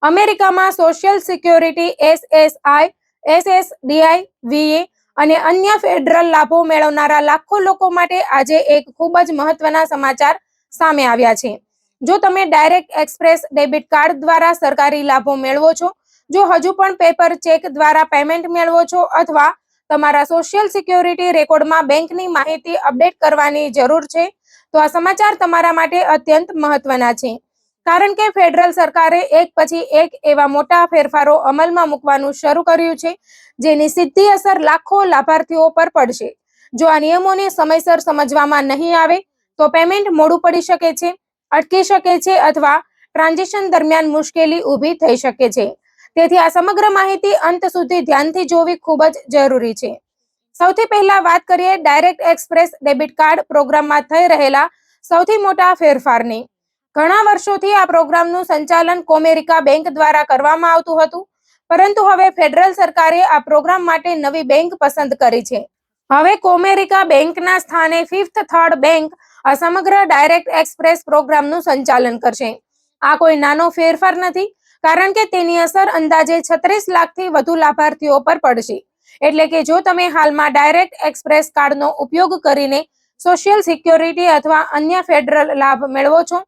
અમેરિકામાં social security SSI, એસએસડીઆઈ, વીએ અને અન્ય ફેડરલ લાભો મેળવનારા લાખો લોકો માટે આજે એક ખૂબ જ મહત્વના સમાચાર સામે આવ્યા છે. જો તમે ડાયરેક્ટ એક્સપ્રેસ ડેબિટ કાર્ડ દ્વારા સરકારી લાભો મેળવો છો, જો હજુ પણ પેપર ચેક દ્વારા પેમેન્ટ મેળવો છો અથવા તમારા સોશિયલ સિક્યોરિટી રેકોર્ડમાં બેંકની માહિતી અપડેટ કરવાની જરૂર છે, તો આ સમાચાર તમારા માટે અત્યંત મહત્વના છે. કારણ કે ફેડરલ સરકારે એક પછી એક એવા મોટા ફેરફારો અમલમાં મૂકવાનું શરૂ કર્યું છે, જેની સીધી અસર લાખો લાભાર્થીઓ પર પડશે. જો આ નિયમોને સમયસર સમજવામાં નહીં આવે તો પેમેન્ટ મોડું પડી શકે છે, અટકી શકે છે અથવા ટ્રાન્ઝેક્શન દરમિયાન મુશ્કેલી ઊભી થઈ શકે છે. તેથી આ સમગ્ર માહિતી અંત સુધી ધ્યાનથી જોવી ખૂબ જ જરૂરી છે. સૌથી પહેલા વાત કરીએ ડાયરેક્ટ એક્સપ્રેસ ડેબિટ કાર્ડ પ્રોગ્રામમાં થઈ રહેલા સૌથી મોટા ફેરફારની. ઘણા વર્ષોથી આ પ્રોગ્રામનું સંચાલન કોમેરિકા બેંક દ્વારા કરવામાં આવતું હતું, પરંતુ હવે ફેડરલ સરકારે આ પ્રોગ્રામ માટે નવી બેંક પસંદ કરી છે. હવે કોમેરિકા બેંકના સ્થાને ફિફ્થ થર્ડ બેંક આ સમગ્ર ડાયરેક્ટ એક્સપ્રેસ પ્રોગ્રામનું સંચાલન કરશે. આ કોઈ નાનો ફેરફાર નથી, કારણ કે તેની અસર અંદાજે 36 લાખથી વધુ લાભાર્થીઓ પર પડશે. એટલે કે જો તમે હાલમાં ડાયરેક્ટ એક્સપ્રેસ કાર્ડનો ઉપયોગ કરીને સોશિયલ સિક્યોરિટી અથવા અન્ય ફેડરલ લાભ મેળવો છો,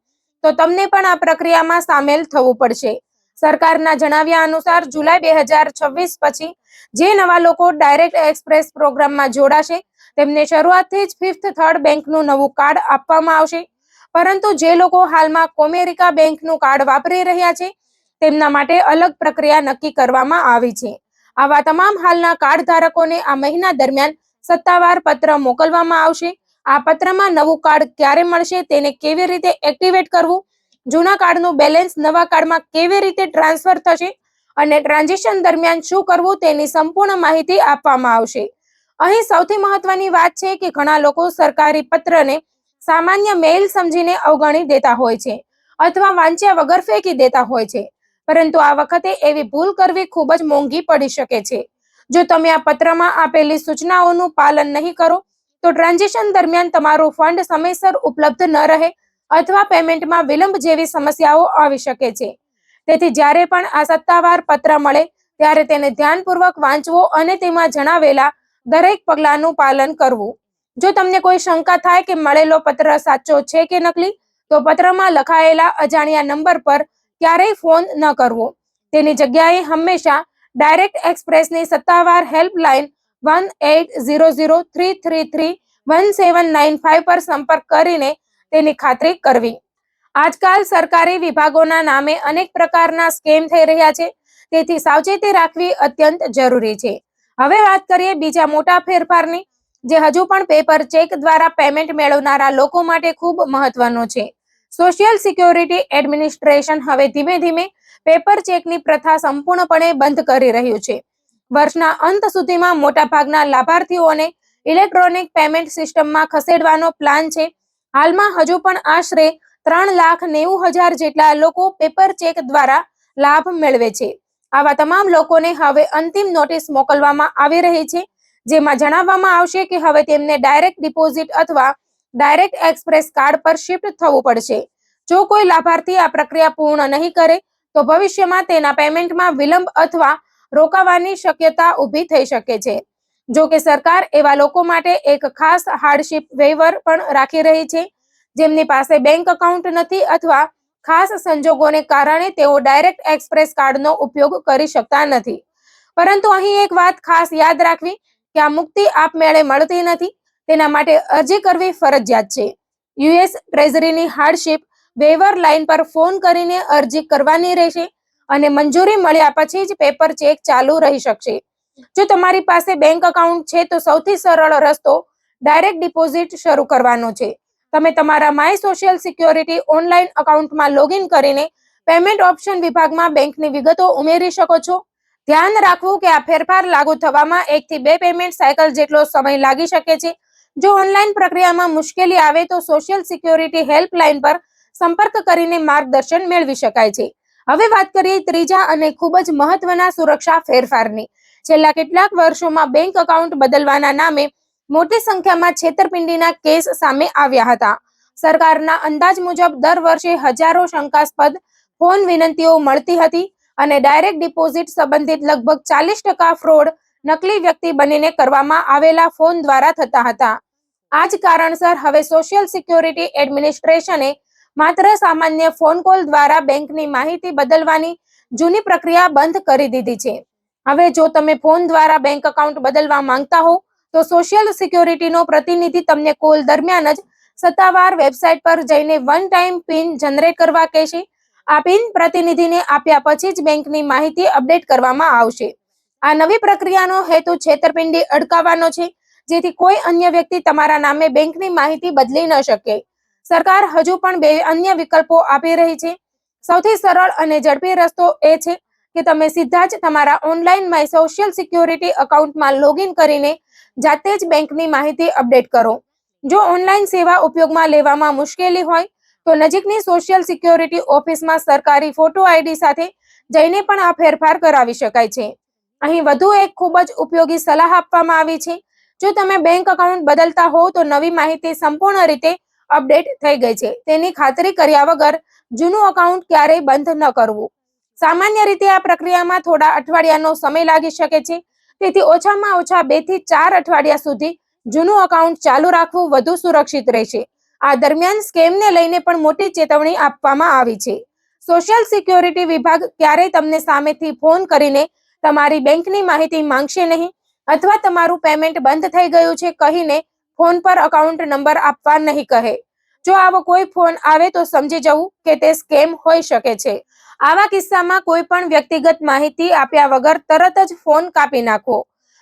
તો તમને પણ આ પ્રક્રિયામાં સામેલ થવું પડશે. સરકારના જણાવ્યા અનુસાર જુલાઈ 2026 પછી જે નવા લોકો ડાયરેક્ટ એક્સપ્રેસ પ્રોગ્રામમાં જોડાશે તેમને શરૂઆતથી જ ફિફ્થ થર્ડ બેંકનું નવું કાર્ડ આપવામાં આવશે. પરંતુ જે લોકો હાલમાં કોમેરિકા બેંકનું કાર્ડ વાપરી રહ્યા છે તેમના માટે અલગ પ્રક્રિયા નક્કી કરવામાં આવી છે. આવા તમામ હાલના કાર્ડ ધારકોને આ મહિના દરમિયાન સત્તાવાર પત્ર મોકલવામાં આવશે. આ પત્રમાં નવું કાર્ડ ક્યારે મળશે, તેને કેવી રીતે એક્ટિવેટ કરવું, જૂના કાર્ડનું બેલેન્સ નવા કાર્ડમાં કેવી રીતે ટ્રાન્સફર થશે અને ટ્રાન્ઝેક્શન દરમિયાન શું કરવું તેની સંપૂર્ણ માહિતી આપવામાં આવશે. અહીં સૌથી મહત્વની વાત છે કે ઘણા લોકો સરકારી પત્રને સામાન્ય મેઇલ સમજીને અવગણી દેતા હોય છે અથવા વાંચ્યા વગર ફેંકી દેતા હોય છે. પરંતુ આ વખતે એવી ભૂલ કરવી ખૂબ જ મોંઘી પડી શકે છે. જો તમે આ પત્રમાં આપેલી સૂચનાઓનું પાલન નહીં કરો તો ટ્રાન્ઝેક્શન દરમિયાન તમારું ફંડ સમયસર ઉપલબ્ધ ન રહે અથવા પેમેન્ટમાં વિલંબ જેવી સમસ્યાઓ આવી શકે છે. તેથી જ્યારે પણ આ સત્તાવાર પત્ર મળે ત્યારે તેને ધ્યાનપૂર્વક વાંચવો અને તેમાં જણાવેલા દરેક પગલાંનું પાલન કરવું. જો તમને કોઈ શંકા થાય કે મળેલો પત્ર સાચો છે કે નકલી, તો પત્રમાં લખાયેલા અજાણ્યા નંબર પર ક્યારેય ફોન ન કરવો. તેની જગ્યાએ હંમેશા ડાયરેક્ટ એક્સપ્રેસની સત્તાવાર હેલ્પલાઇન 1800-333-1795 પર સંપર્ક કરીને તેની ખાતરી કરવી. આજકાલ સરકારી વિભાગોના નામે અનેક પ્રકારના સ્કેમ થઈ રહ્યા છે, તેથી સાવચેતી રાખવી અત્યંત જરૂરી છે. હવે વાત કરીએ બીજા મોટા ફેરફારની, જે હજુ પણ પેપર ચેક દ્વારા પેમેન્ટ મેળવનારા લોકો માટે ખૂબ મહત્વનો છે. સોશિયલ સિક્યોરિટી એડમિનિસ્ટ્રેશન હવે ધીમે ધીમે પેપર ચેકની પ્રથા સંપૂર્ણપણે બંધ કરી રહ્યું છે. વર્ષના અંત સુધીમાં મોટાભાગના લાભાર્થીઓને ઇલેક્ટ્રોનિક પેમેન્ટ સિસ્ટમમાં ખસેડવાનો પ્લાન છે. હાલમાં હજુ પણ આશરે 3,90,000 જેટલા લોકો પેપર ચેક દ્વારા લાભ મેળવે છે. આવા તમામ લોકોને હવે અંતિમ નોટિસ મોકલવામાં આવી રહી છે, જેમાં જણાવવામાં આવશે કે હવે તેમને ડાયરેક્ટ ડિપોઝિટ અથવા ડાયરેક્ટ એક્સપ્રેસ કાર્ડ પર શિફ્ટ થવું પડશે. જો કોઈ લાભાર્થી આ પ્રક્રિયા પૂર્ણ નહીં કરે તો ભવિષ્યમાં તેના પેમેન્ટમાં વિલંબ અથવા રોકાવાની શક્યતા ઊભી થઈ શકે છે. જો કે સરકાર એવા લોકો માટે એક ખાસ હાર્ડશિપ વેઇવર પણ રાખી રહી છે, જેમની પાસે બેંક એકાઉન્ટ નથી અથવા ખાસ સંજોગોને કારણે તેઓ ડાયરેક્ટ એક્સપ્રેસ કાર્ડનો ઉપયોગ કરી શકતા નથી. પરંતુ અહીં એક વાત ખાસ યાદ રાખવી કે આ મુક્તિ આપમેળે મળતી નથી. તેના માટે અરજી કરવી ફરજિયાત છે. યુએસ ટ્રેઝરીની હાર્ડશિપ વેઇવર લાઇન પર ફોન કરીને અરજી કરવાની રહેશે અને મંજૂરી મળ્યા પછી જ પેપર ચેક ચાલુ રહી શકશે. જો તમારી પાસે બેંક એકાઉન્ટ છે તો સૌથી સરળ રસ્તો ડાયરેક્ટ ડિપોઝિટ શરૂ કરવાનો છે. તમે તમારા માય સોશિયલ સિક્યોરિટી ઓનલાઈન એકાઉન્ટમાં લોગિન કરીને પેમેન્ટ ઓપ્શન વિભાગમાં બેંકની વિગતો ઉમેરી શકો છો. ધ્યાન રાખવું કે આ ફેરફાર લાગુ થવામાં 1 થી 2 પેમેન્ટ સાયકલ જેટલો સમય લાગી શકે છે. જો ઓનલાઈન પ્રક્રિયામાં મુશ્કેલી આવે તો સોશિયલ સિક્યોરિટી હેલ્પલાઇન પર સંપર્ક કરીને માર્ગદર્શન મેળવી શકાય છે. હવે વાત કરીએ ત્રીજા અને ખૂબ જ મહત્વના સુરક્ષા ફેરફારની. છેલ્લા કેટલાક વર્ષોમાં બેંક એકાઉન્ટ બદલવાના નામે મોટી સંખ્યામાં છેતરપિંડીના કેસ સામે આવ્યા હતા. સરકારના અંદાજ મુજબ દર વર્ષે હજારો શંકાસ્પદ ફોન વિનંતીઓ મળતી હતી અને ડાયરેક્ટ ડિપોઝિટ સંબંધિત લગભગ 40% ફ્રોડ નકલી વ્યક્તિ બનીને કરવામાં આવેલા ફોન દ્વારા થતા હતા. આ જ કારણસર હવે સોશિયલ સિક્યોરિટી એડમિનિસ્ટ્રેશને માત્ર સામાન્ય ફોન કોલ દ્વારા બેંકની માહિતી બદલવાની જૂની પ્રક્રિયા બંધ કરી દીધી છે. હવે જો તમે ફોન દ્વારા બેંક એકાઉન્ટ બદલવા માંગતા હો તો સોશિયલ સિક્યોરિટીનો પ્રતિનિધિ તમને કોલ દરમિયાન જ સત્તાવાર વેબસાઇટ પર જઈને વન ટાઈમ પિન જનરેટ કરવા કહેશે. આ પિન પ્રતિનિધિને આપ્યા પછી જ બેંકની માહિતી અપડેટ કરવામાં આવશે. આ નવી પ્રક્રિયાનો હેતુ છેતરપિંડી અટકાવવાનો છે, જેથી કોઈ અન્ય વ્યક્તિ તમારા નામે બેંકની માહિતી બદલી ન શકે. સરકાર હજુ પણ 2 અન્ય વિકલ્પો આપી રહી છે. સૌથી સરળ અને ઝડપી રસ્તો એ છે કે તમે સીધા જ તમારા ઓનલાઈન માય સોશિયલ સિક્યોરિટી એકાઉન્ટમાં લોગિન કરીને જાતે જ બેંકની માહિતી અપડેટ કરો. જો ઓનલાઈન સેવા ઉપયોગમાં લેવામાં મુશ્કેલી હોય તો નજીકની સોશિયલ સિક્યોરિટી ઓફિસમાં સરકારી ફોટો આઈડી સાથે જઈને પણ આ ફેરફાર કરાવી શકાય છે. અહીં વધુ એક ખૂબ જ ઉપયોગી સલાહ આપવામાં આવી છે. જો તમે બેંક એકાઉન્ટ બદલતા હોવ તો નવી માહિતી સંપૂર્ણ રીતે અપડેટ થઈ ગઈ છે તેની ખાતરી કર્યા વગર જૂનું એકાઉન્ટ ક્યારેય બંધ ન કરવું. સામાન્ય રીતે આ પ્રક્રિયામાં થોડા અઠવાડિયાનો સમય લાગી શકે છે, તેથી ઓછામાં ઓછા 2 થી 4 અઠવાડિયા સુધી જૂનું એકાઉન્ટ ચાલુ રાખવું વધુ સુરક્ષિત રહેશે. આ દરમિયાન સ્કેમને લઈને પણ મોટી ચેતવણી આપવામાં આવી છે. સોશિયલ સિક્યોરિટી વિભાગ ક્યારેય તમને સામેથી ફોન કરીને તમારી બેંકની માહિતી માંગશે નહીં અથવા તમારું પેમેન્ટ બંધ થઈ ગયું છે કહીને ફોન પર એકાઉન્ટ નંબર આપવા નહીં કહે. જો આવો કોઈ ફોન આવે તો સમજી જવું કે તે સ્કેમ હોઈ શકે છે. આવા કિસ્સામાં કોઈ પણ વ્યક્તિગત માહિતી આપ્યા વગર તરત જ ફોન કાપી નાખવો.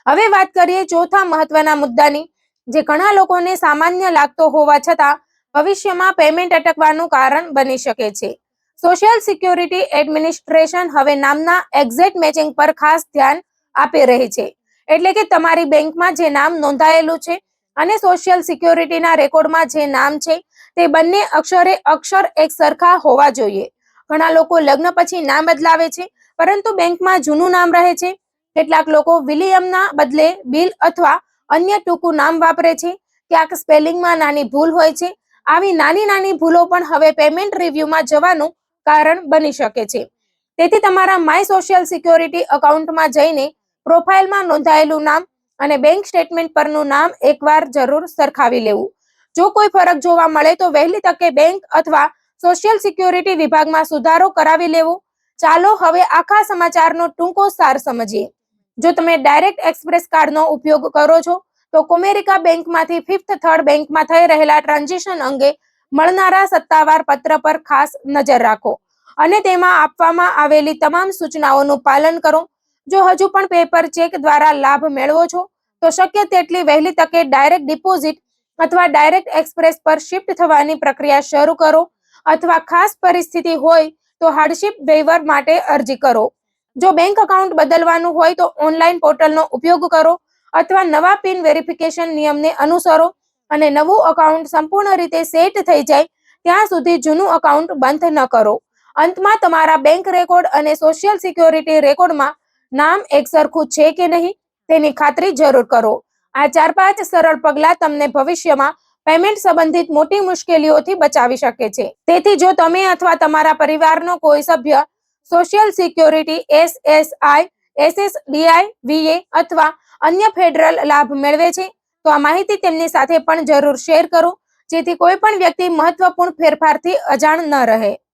હવે વાત કરીએ ચોથા મહત્વના મુદ્દાની, જે ઘણા લોકોને સામાન્ય લાગતો હોવા છતાં ભવિષ્યમાં પેમેન્ટ અટકવાનું કારણ બની શકે છે. સોશિયલ સિક્યોરિટી એડમિનિસ્ટ્રેશન હવે નામના એક્ઝેક્ટ મેચિંગ પર ખાસ ધ્યાન આપી રહી છે. એટલે કે તમારી બેંકમાં જે નામ નોંધાયેલું છે અને સોશિયલ સિક્યોરિટીના રેકોર્ડમાં જે નામ છે તે બંને અક્ષર એક સરખા હોવા જોઈએ. ઘણા લોકો લગ્ન પછી નામ બદલાવે છે પરંતુ બેંકમાં જૂનું નામ રહે છે. કેટલાક લોકો વિલિયમના બદલે બિલ અથવા અન્ય ટૂંકું નામ વાપરે છે. ક્યાંક સ્પેલિંગમાં નાની ભૂલ હોય છે. આવી નાની ભૂલો પણ હવે પેમેન્ટ રિવ્યુમાં જવાનું કારણ બની શકે છે. તેથી તમારા માય સોશિયલ સિક્યોરિટી એકાઉન્ટમાં જઈને પ્રોફાઇલમાં નોંધાયેલું નામ અને બેંક સ્ટેટમેન્ટ પરનું નામ એકવાર જરૂર સરખાવી લેવું. જો કોઈ ફરક જોવા મળે તો વહેલી તકે બેંક અથવા સોશિયલ સિક્યોરિટી વિભાગમાં સુધારો કરાવી લેવો. ચાલો હવે આખા સમાચારનો ટૂંકો સાર સમજીએ. જો તમે ડાયરેક્ટ એક્સપ્રેસ કાર્ડનો ઉપયોગ કરો છો તો કોમેરિકા બેંકમાંથી ફિફ્થ થર્ડ બેંકમાં થઈ રહેલા ટ્રાન્ઝેક્શન અંગે મળનારા સત્તાવાર પત્ર પર ખાસ નજર રાખો અને તેમાં આપવામાં આવેલી તમામ સૂચનાઓનું પાલન કરો. જો હજુ પણ પેપર ચેક દ્વારા લાભ મેળવો છો તો શક્ય તેટલી વહેલી તકે ડાયરેક્ટ ડિપોઝિટ અથવા ડાયરેક્ટ એક્સપ્રેસ પર શિફ્ટ થવાની પ્રક્રિયા શરૂ કરો અથવા ખાસ પરિસ્થિતિ હોય તો હાર્ડશિપ વેઇવર માટે અરજી કરો. જો બેંક એકાઉન્ટ બદલવાનું હોય તો ઓનલાઈન પોર્ટલનો ઉપયોગ કરો અથવા નવા પિન વેરિફિકેશન નિયમને અનુસરો અને નવું એકાઉન્ટ સંપૂર્ણ રીતે સેટ થઈ જાય ત્યાં સુધી જૂનું એકાઉન્ટ બંધ ન કરો. અંતમાં તમારા બેંક રેકોર્ડ અને સોશિયલ સિક્યોરિટી રેકોર્ડમાં નામ એકસરખું છે કે નહીં તેની ખાતરી જરૂર કરો. આ 4-5 સરળ પગલાં તમને ભવિષ્યમાં પેમેન્ટ સંબંધિત મોટી મુશ્કેલીઓથી બચાવી શકે છે. તેથી જો તમે અથવા તમારા પરિવારનો કોઈ સભ્ય social security SSI, SSDI, VA અથવા અન્ય ફેડરલ લાભ મેળવે છે તો આ માહિતી તેમની સાથે પણ જરૂર શેર કરો, જેથી કોઈ પણ વ્યક્તિ મહત્વપૂર્ણ ફેરફારથી અજાણ ન રહે.